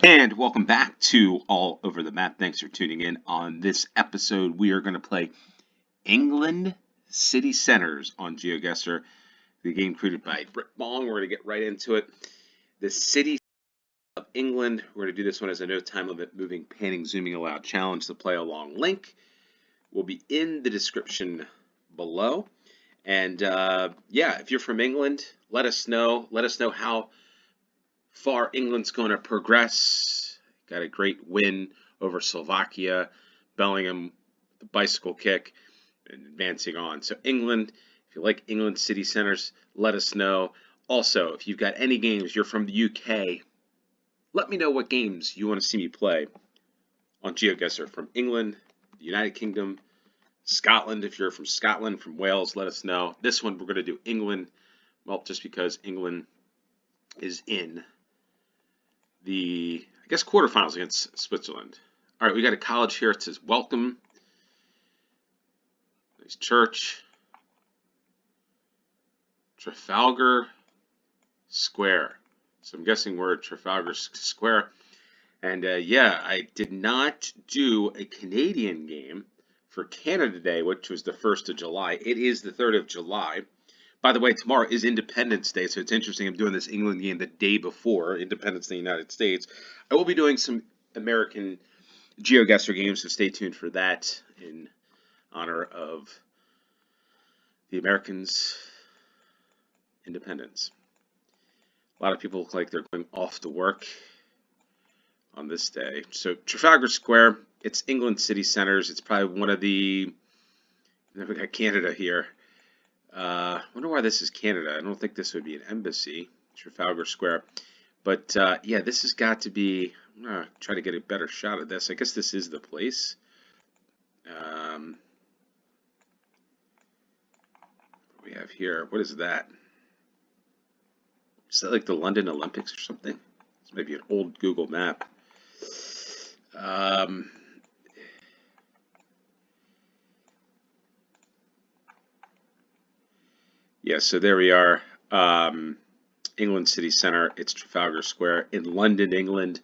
And welcome back to All Over the Map. Thanks for tuning in. On this episode, we are going to play England City Centers on GeoGuessr, the game created by Britt Bong. We're going to get right into it. The City of England. We're going to do this one as a no time limit, moving, panning, zooming allowed challenge. The play along link will be in the description below. And if you're from England, let us know. Let us know how far England's going to progress. Got a great win over Slovakia. Bellingham, the bicycle kick, and advancing on. So England, if you like England city centers, let us know. Also, if you've got any games, you're from the UK, let me know what games you want to see me play on GeoGuessr from England, the United Kingdom, Scotland. If you're from Scotland, from Wales, let us know. This one, we're going to do England, well, just because England is in the, quarterfinals against Switzerland. All right, we got a college here. It says welcome. Nice church. Trafalgar Square. So I'm guessing we're at Trafalgar Square. And I did not do a Canadian game for Canada Day, which was the 1st of July. It is the 3rd of July. By the way, tomorrow is Independence Day, so it's interesting. I'm doing this England game the day before Independence Day in the United States. I will be doing some American GeoGuessr games, so stay tuned for that in honor of the Americans' independence. A lot of people look like they're going off to work on this day. So Trafalgar Square, it's England City Centers. It's probably one of the, we got Canada here. I wonder why this is Canada. I don't think this would be an embassy, Trafalgar Square. But this has got to be, I'm going to try to get a better shot of this. I guess this is the place. What we have here, what is that? Is that like the London Olympics or something? It's maybe an old Google map. So there we are. England City Centre. It's Trafalgar Square in London, England.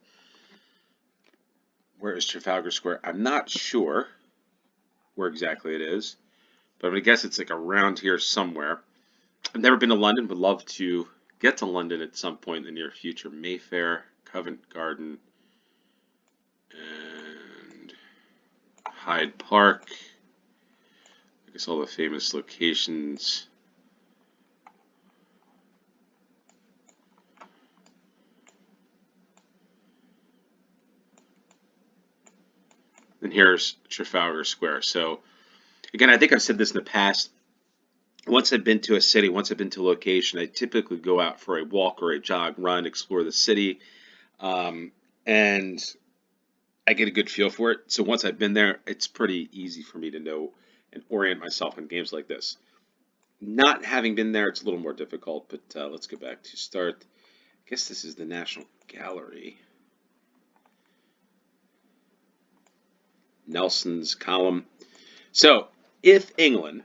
Where is Trafalgar Square? I'm not sure where exactly it is, but I'm going to guess it's like around here somewhere. I've never been to London, would love to get to London at some point in the near future. Mayfair, Covent Garden, and Hyde Park. I guess all the famous locations. And here's Trafalgar Square. So, again, I think I've said this in the past. Once I've been to a city, once I've been to a location, I typically go out for a walk or a jog, run, explore the city, and I get a good feel for it. So once I've been there, it's pretty easy for me to know and orient myself in games like this. Not having been there, it's a little more difficult, but let's go back to start. I guess this is the National Gallery. Nelson's Column. So, if England,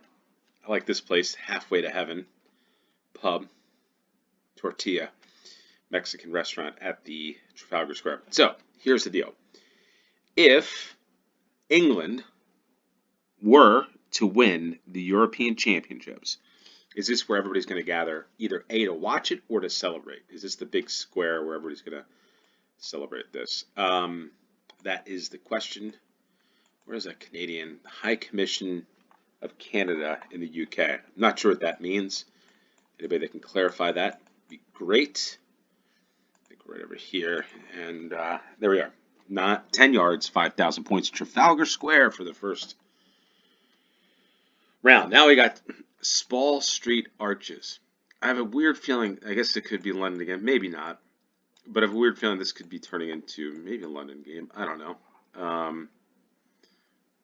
I like this place, Halfway to Heaven, pub, tortilla, Mexican restaurant at the Trafalgar Square. So, here's the deal. If England were to win the European Championships, is this where everybody's going to gather, either A, to watch it or to celebrate? Is this the big square where everybody's going to celebrate this? That is the question. Where is that Canadian? High Commission of Canada in the UK. I'm not sure what that means. Anybody that can clarify that would be great. I think we're right over here. And there we are. Not 10 yards, 5,000 points. Trafalgar Square for the first round. Now we got Spall Street Arches. I have a weird feeling, I guess it could be London again. Maybe not. But I have a weird feeling this could be turning into maybe a London game. I don't know.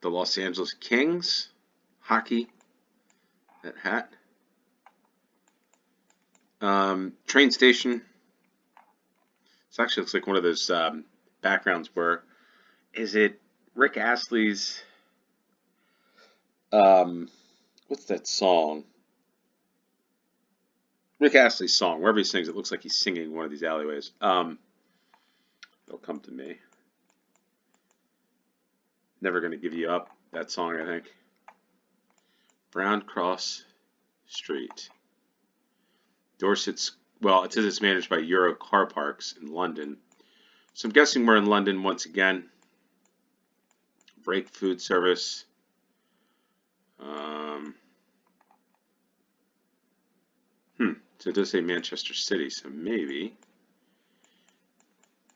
The Los Angeles Kings, hockey, that hat. Train station. This actually looks like one of those backgrounds where, is it Rick Astley's, what's that song? Rick Astley's song, wherever he sings, it looks like he's singing one of these alleyways. It'll come to me. Never Gonna Give You Up. That song, I think. Brown Cross Street. Dorset's, well, it says it's managed by Euro Car Parks in London. So I'm guessing we're in London once again. Break food service. So it does say Manchester City, so maybe.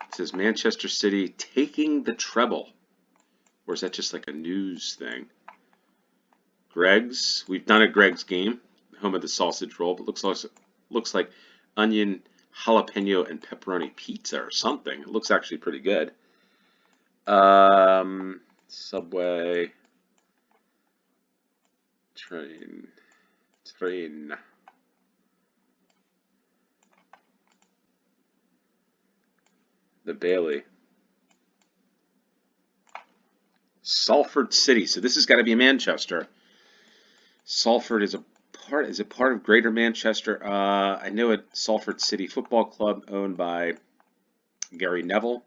It says Manchester City taking the treble. Or is that just like a news thing? Greg's. We've done a Greg's game, home of the sausage roll, but looks like onion, jalapeno, and pepperoni pizza or something. It looks actually pretty good. Subway. Train. The Bailey. Salford City. So this has got to be Manchester. Salford is a part of Greater Manchester. I know it. Salford City Football Club, owned by Gary Neville.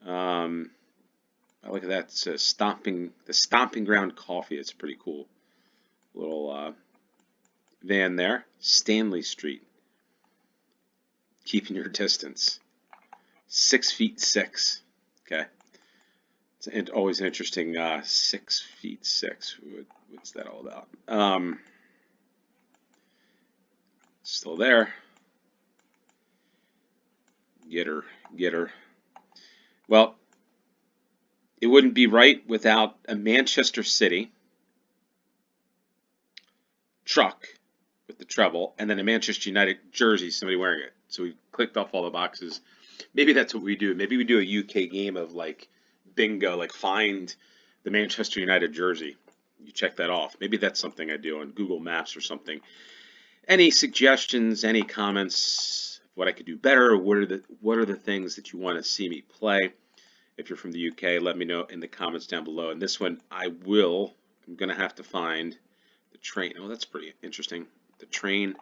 I look at that. It says the Stomping Ground Coffee. It's pretty cool. Little van there. Stanley Street. Keeping your distance. 6'6". Okay. It's always an interesting 6'6". What's that all about? Still there. Get her. Well, it wouldn't be right without a Manchester City truck with the treble, and then a Manchester United jersey, somebody wearing it. So we clicked off all the boxes. Maybe that's what we do. Maybe we do a UK game of like bingo, like find the Manchester United jersey. You check that off. Maybe that's something I do on Google Maps or something. Any suggestions, any comments, what I could do better? What are the things that you want to see me play? If you're from the UK, let me know in the comments down below. And this one, I'm going to have to find the train. Oh, that's pretty interesting. The train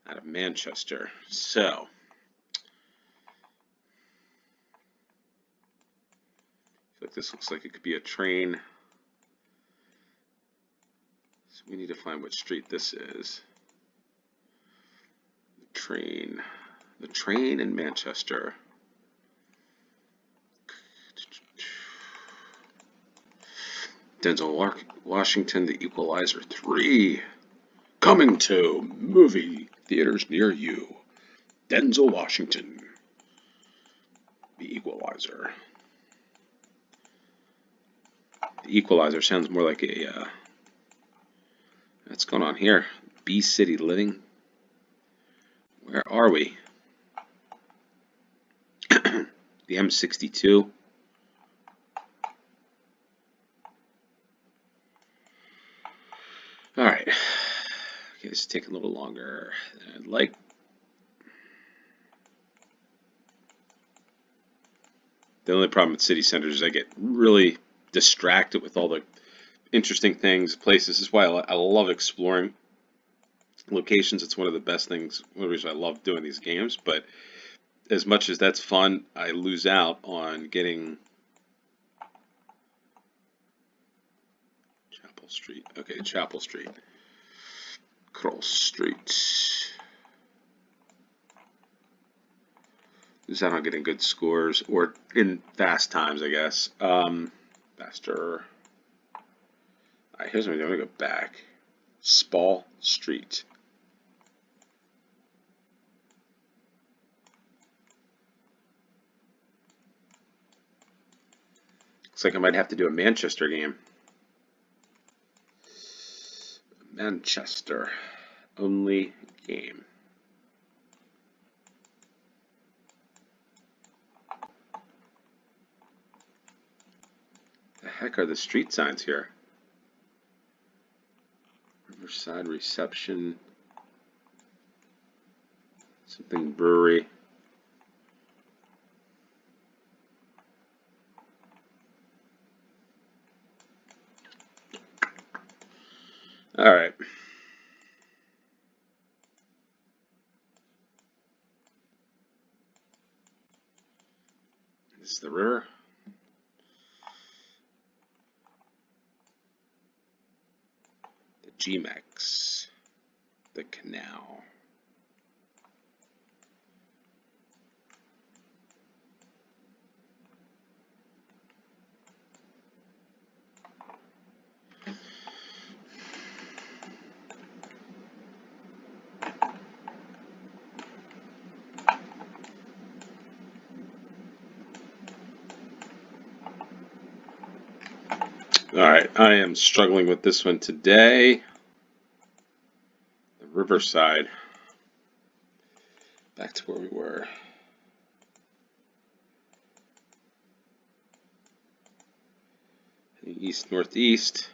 out of Manchester. So, I feel like this looks like it could be a train. So we need to find which street this is. The train in Manchester. Denzel Washington, The Equalizer 3. Coming to movie theaters near you. Denzel Washington, The Equalizer. The Equalizer sounds more like a... what's going on here? B City Living. Where are we? The M62. All right. Okay, this is taking a little longer than I'd like. The only problem with city centers is I get really distracted with all the interesting things, places. This is why I love exploring locations. It's one of the best things, one of the reasons I love doing these games. But as much as that's fun, I lose out on getting Chapel Street. Okay, Chapel Street. Cross Street. Lose out on getting good scores, or in fast times, I guess. Faster. All right, here's what I'm going to go back. Spall Street. Looks like I might have to do a Manchester game. Manchester only game. The heck are the street signs here? Riverside Reception. Something brewery. All right. This is the river. The Gemex. The canal. Alright, I am struggling with this one today. The Riverside. Back to where we were. East northeast.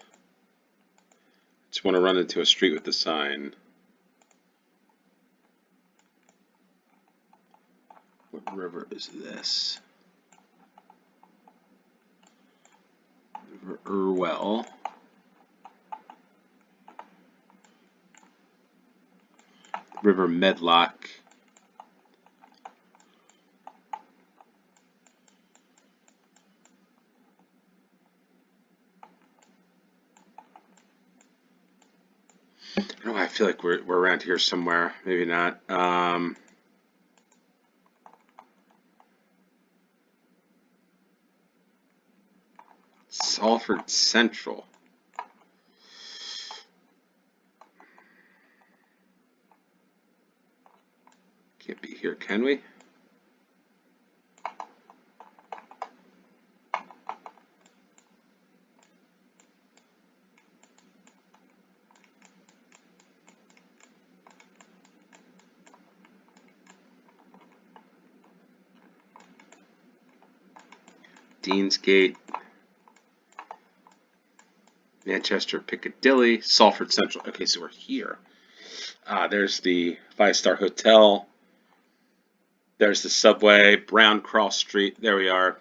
Just want to run into a street with the sign. What river is this? River Irwell. River Medlock. I don't know why I feel like we're around here somewhere. Maybe not. Salford Central. Can't be here, can we? Deansgate, Manchester Piccadilly, Salford Central. Okay, so we're here. There's the 5-star hotel. There's the subway, Brown Cross Street. There we are.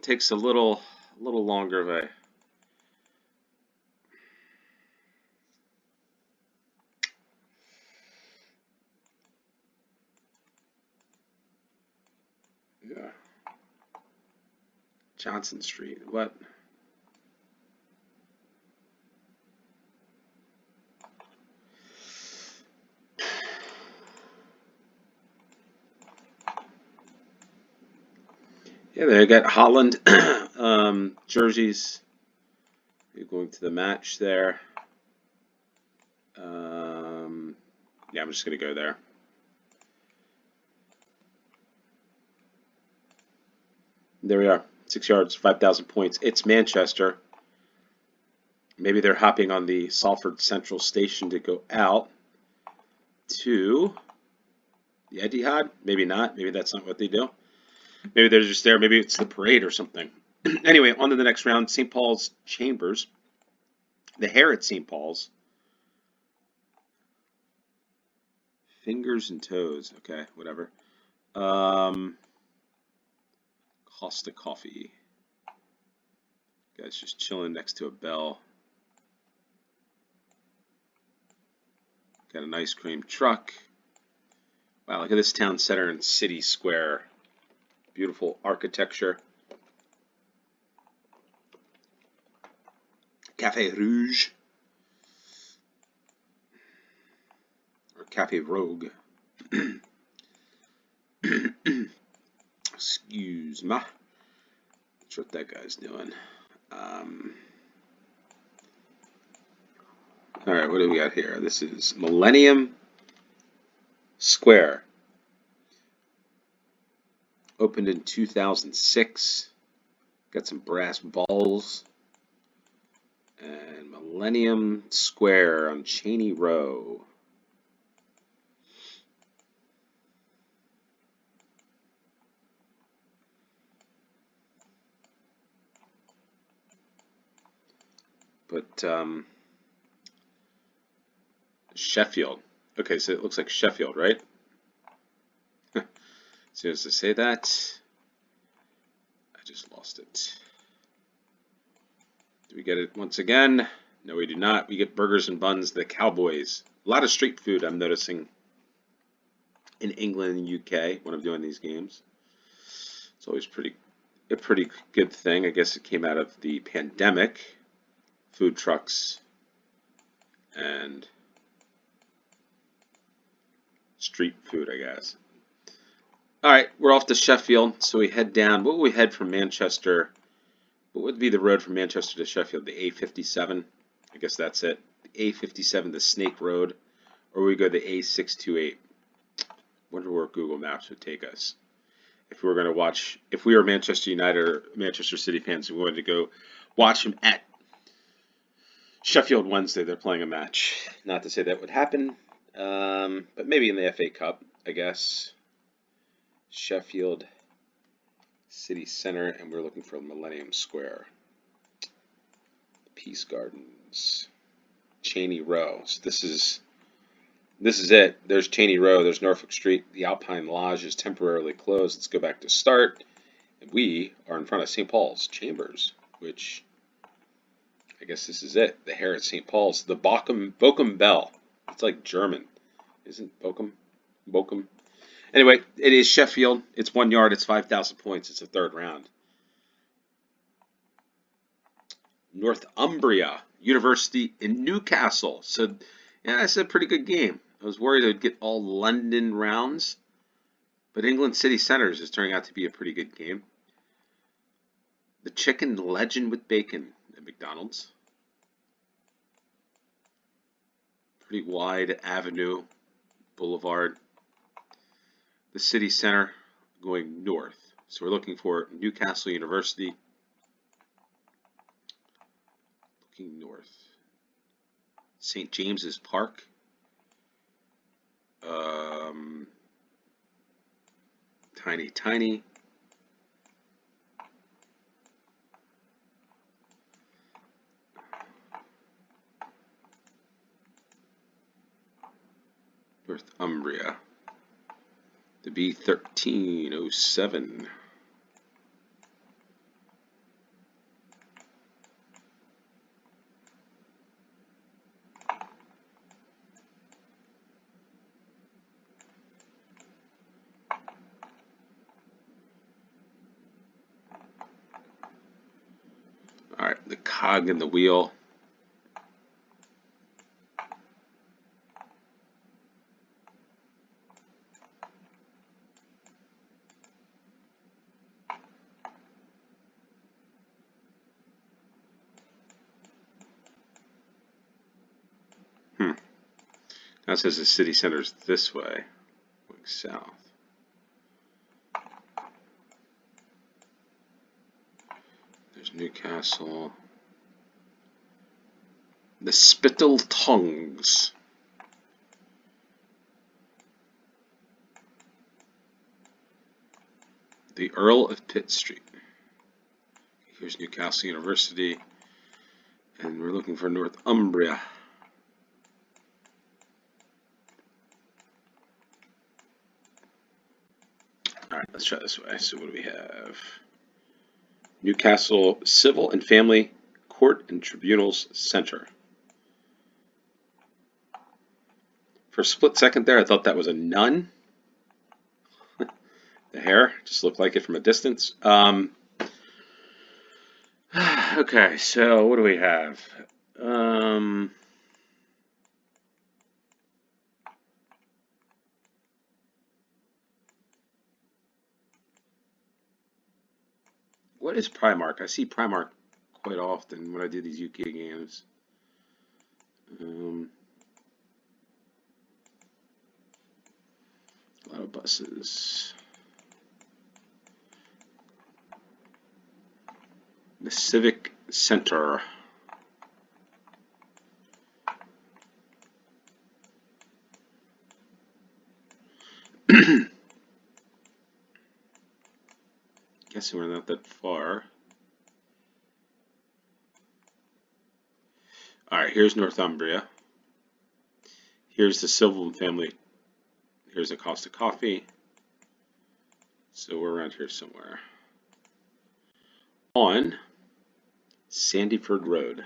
Takes a little longer of a. Yeah. Johnson Street. What? Yeah, they got Holland jerseys. You're going to the match there. Yeah, I'm just going to go there. There we are. 6 yards, 5,000 points. It's Manchester. Maybe they're hopping on the Salford Central station to go out to the Etihad. Maybe not. Maybe that's not what they do. Maybe they're just there. Maybe it's the parade or something. Anyway, on to the next round. St. Paul's Chambers. The hair at St. Paul's. Fingers and toes. Okay, whatever. Costa Coffee. Guy's just chilling next to a bell. Got an ice cream truck. Wow, look at this town center and city square. Beautiful architecture. Café Rouge. Or Café Rogue. Excuse me. That's what that guy's doing. Alright, what do we got here? This is Millennium Square. Opened in 2006. Got some brass balls. And Millennium Square on Cheney Row. But Sheffield. Okay, so it looks like Sheffield, right? As soon as I say that, I just lost it. Do we get it once again? No, we do not. We get burgers and buns, the Cowboys. A lot of street food I'm noticing in England and UK when I'm doing these games. It's always a pretty good thing. I guess it came out of the pandemic, food trucks and street food, I guess. All right, we're off to Sheffield, so we head down. What would we head from Manchester? What would be the road from Manchester to Sheffield? The A57? I guess that's it. The A57, the Snake Road, or we go the A628. Wonder where Google Maps would take us. If we were going to watch, if we were Manchester United or Manchester City fans, we wanted to go watch them at Sheffield Wednesday. They're playing a match. Not to say that would happen, but maybe in the FA Cup, I guess. Sheffield City Center, and we're looking for Millennium Square. Peace Gardens, Cheney Row. So this is it. There's Cheney Row. There's Norfolk Street. The Alpine Lodge is temporarily closed. Let's go back to start. And we are in front of St. Paul's Chambers, which I guess this is it. The hair at St. Paul's. The Bochum Bell. It's like German, isn't Bochum? Bochum. Anyway, it is Sheffield. It's 1 yard. It's 5,000 points. It's a third round. Northumbria University in Newcastle. So, yeah, that's a pretty good game. I was worried I'd get all London rounds, but England City Centers is turning out to be a pretty good game. The Chicken Legend with Bacon at McDonald's. Pretty wide avenue, boulevard. The city center going north. So we're looking for Newcastle University. Looking north. St. James's Park. Tiny. Northumbria. The B1307. All right, the cog in the wheel. Now it says the city center's this way, going south. There's Newcastle. The Spittle Tongues. The Earl of Pitt Street. Here's Newcastle University. And we're looking for Northumbria. Alright, let's try this way. So what do we have? Newcastle Civil and Family Court and Tribunals Center. For a split second there, I thought that was a nun. The hair just looked like it from a distance. Okay, so what do we have? What is Primark? I see Primark quite often when I do these UK games. A lot of buses. The Civic Center. Guessing we're not that far. Alright, here's Northumbria. Here's the Civil and Family. Here's the Costa Coffee. So we're around here somewhere. On Sandyford Road.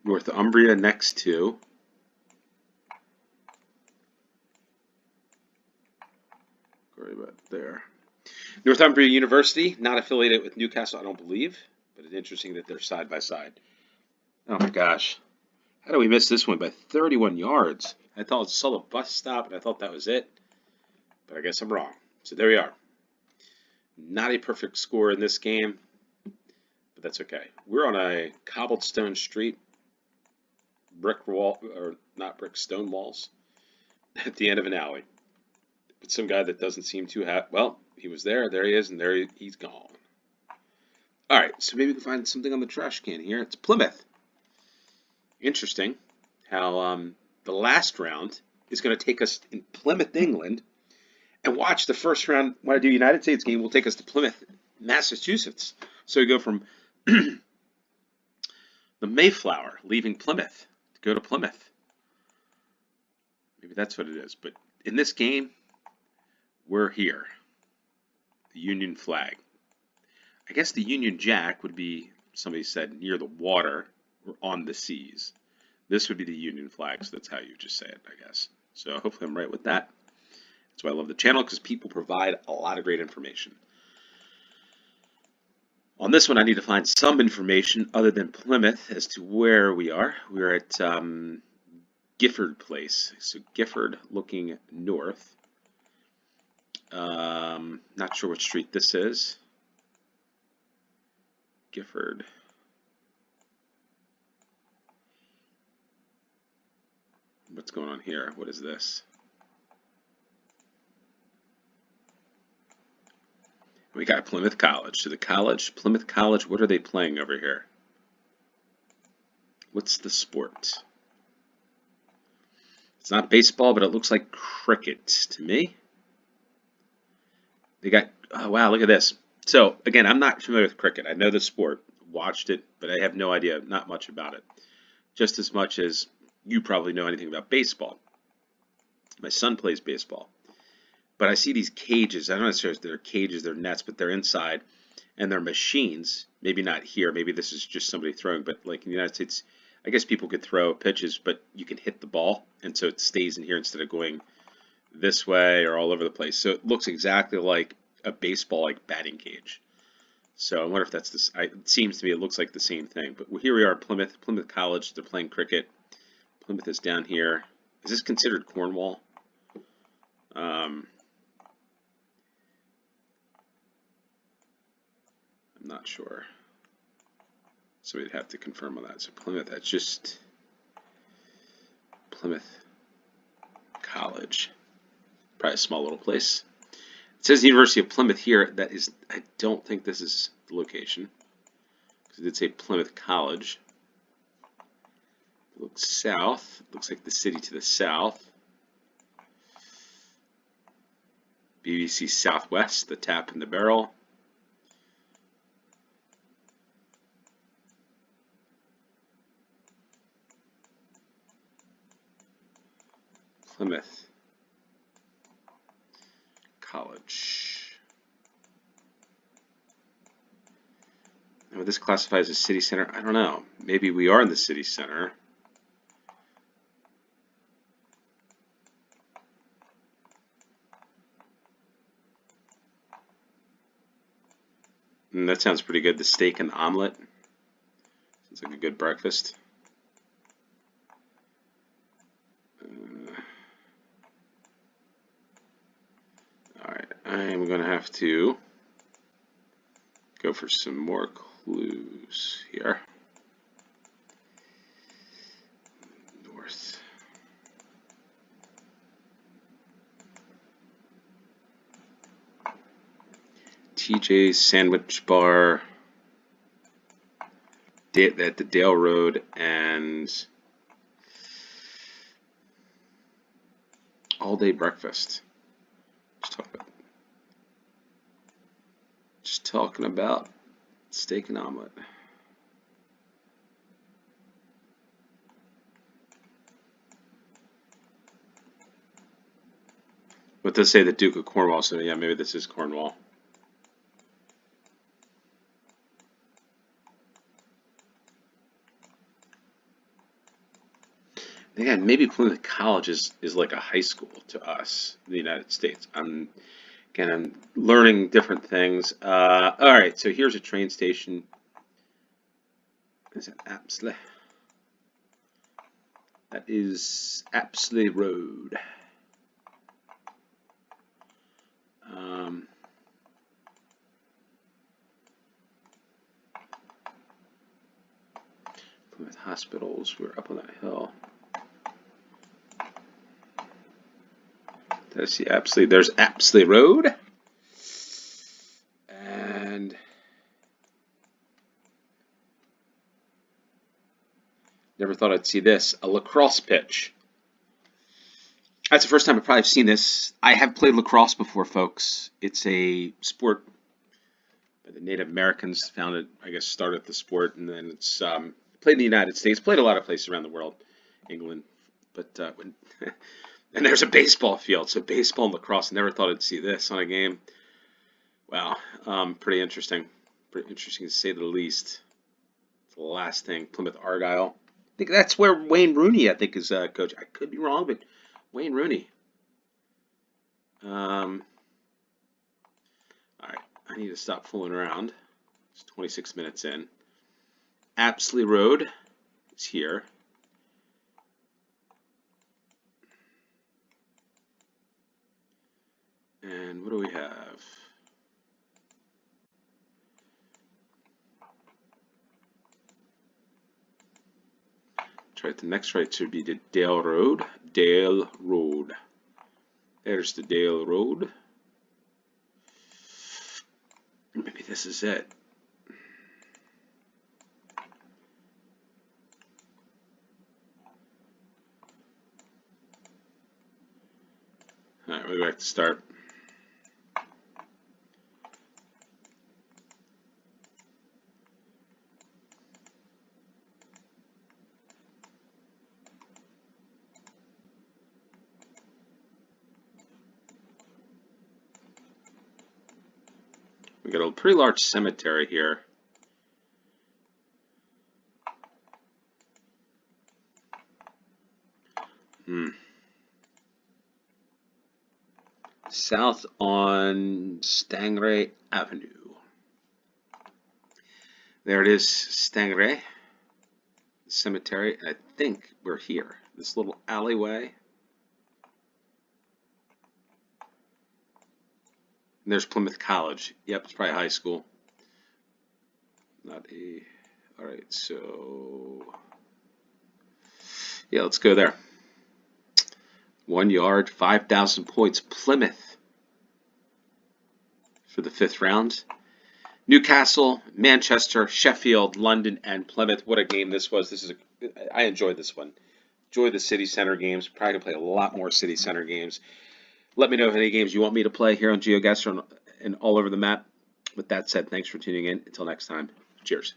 Northumbria next to Right about there. Northumbria University, not affiliated with Newcastle, I don't believe, but it's interesting that they're side by side. Oh my gosh. How do we miss this one by 31 yards? I thought it saw the bus stop and I thought that was it, but I guess I'm wrong. So there we are. Not a perfect score in this game, but that's okay. We're on a cobblestone street, brick wall, or not brick, stone walls, at the end of an alley. But some guy that doesn't seem too happy. Well, he was there, there he is, and he's gone. All right, so maybe we can find something on the trash can here. It's Plymouth. Interesting how the last round is going to take us in Plymouth, England, and watch the first round. When I do United States game, will take us to Plymouth, Massachusetts. So we go from the Mayflower, leaving Plymouth, to go to Plymouth. Maybe that's what it is. But in this game, we're here. The Union flag. I guess the Union Jack would be, somebody said, near the water or on the seas. This would be the Union flag, so that's how you just say it, I guess. So hopefully I'm right with that. That's why I love the channel, because people provide a lot of great information. On this one, I need to find some information other than Plymouth as to where we are. We're at Gifford Place. So Gifford looking north. Not sure what street this is. Gifford. What's going on here? What is this? We got Plymouth College. So the college, Plymouth College, what are they playing over here? What's the sport? It's not baseball, but it looks like cricket to me. They got, oh wow, look at this. So again, I'm not familiar with cricket. I know the sport, watched it, but I have no idea, not much about it. Just as much as you probably know anything about baseball. My son plays baseball. But I see these cages. I don't know if they're cages, they're nets, but they're inside. And they're machines. Maybe not here. Maybe this is just somebody throwing. But like in the United States, I guess people could throw pitches, but you can hit the ball. And so it stays in here instead of going this way or all over the place. So it looks exactly like a baseball, like batting cage. So I wonder if that's this. It seems to me it looks like the same thing. But here we are at Plymouth College. They're playing cricket. Plymouth is down here. Is this considered Cornwall? I'm not sure. So we'd have to confirm on that. So Plymouth, that's just Plymouth College. Probably a small little place. It says the University of Plymouth here. That is, I don't think this is the location. Because it did say Plymouth College. It looks south. It looks like the city to the south. BBC Southwest, the tap in the barrel. Plymouth College. Now, this classifies as city center. I don't know. Maybe we are in the city center. And that sounds pretty good. The steak and omelet. Sounds like a good breakfast. Alright, I'm going to have to go for some more clues here. North. TJ's Sandwich Bar at the Dale Road and all day breakfast. Just talking about steak and omelet. But they say the Duke of Cornwall, so yeah, maybe this is Cornwall. Again, maybe Plymouth College is like a high school to us in the United States. Again, Again, I'm learning different things. All right, so here's a train station. Is that Apsley? That is Apsley Road. Plymouth hospitals. We're up on that hill. Did I see Apsley? There's Apsley Road. And never thought I'd see this. A lacrosse pitch. That's the first time I've probably seen this. I have played lacrosse before, folks. It's a sport by the Native Americans. Founded, I guess, started the sport, and then it's played in the United States. Played a lot of places around the world, England. But and there's a baseball field. So baseball and lacrosse. Never thought I'd see this on a game. Wow, pretty interesting. Pretty interesting to say the least. It's the last thing. Plymouth Argyle. I think that's where Wayne Rooney, I think, is coach. I could be wrong, but Wayne Rooney. All right, I need to stop fooling around. It's 26 minutes in. Apsley Road is here. And what do we have? Try the next right should be the Dale Road. Dale Road. There's the Dale Road. Maybe this is it. All right, we'll go back to start. We got a pretty large cemetery here. South on Stangray Avenue. There it is, Stangray Cemetery. I think we're here. This little alleyway. And there's Plymouth College. Yep, it's probably high school. Not a. All right, so yeah, let's go there. 1 yard, 5,000 points. Plymouth for the 5th round. Newcastle, Manchester, Sheffield, London, and Plymouth. What a game this was. I enjoyed this one. Enjoy the city center games. Probably gonna play a lot more city center games. Let me know if any games you want me to play here on GeoGuessr and all over the map. With that said, thanks for tuning in. Until next time, cheers.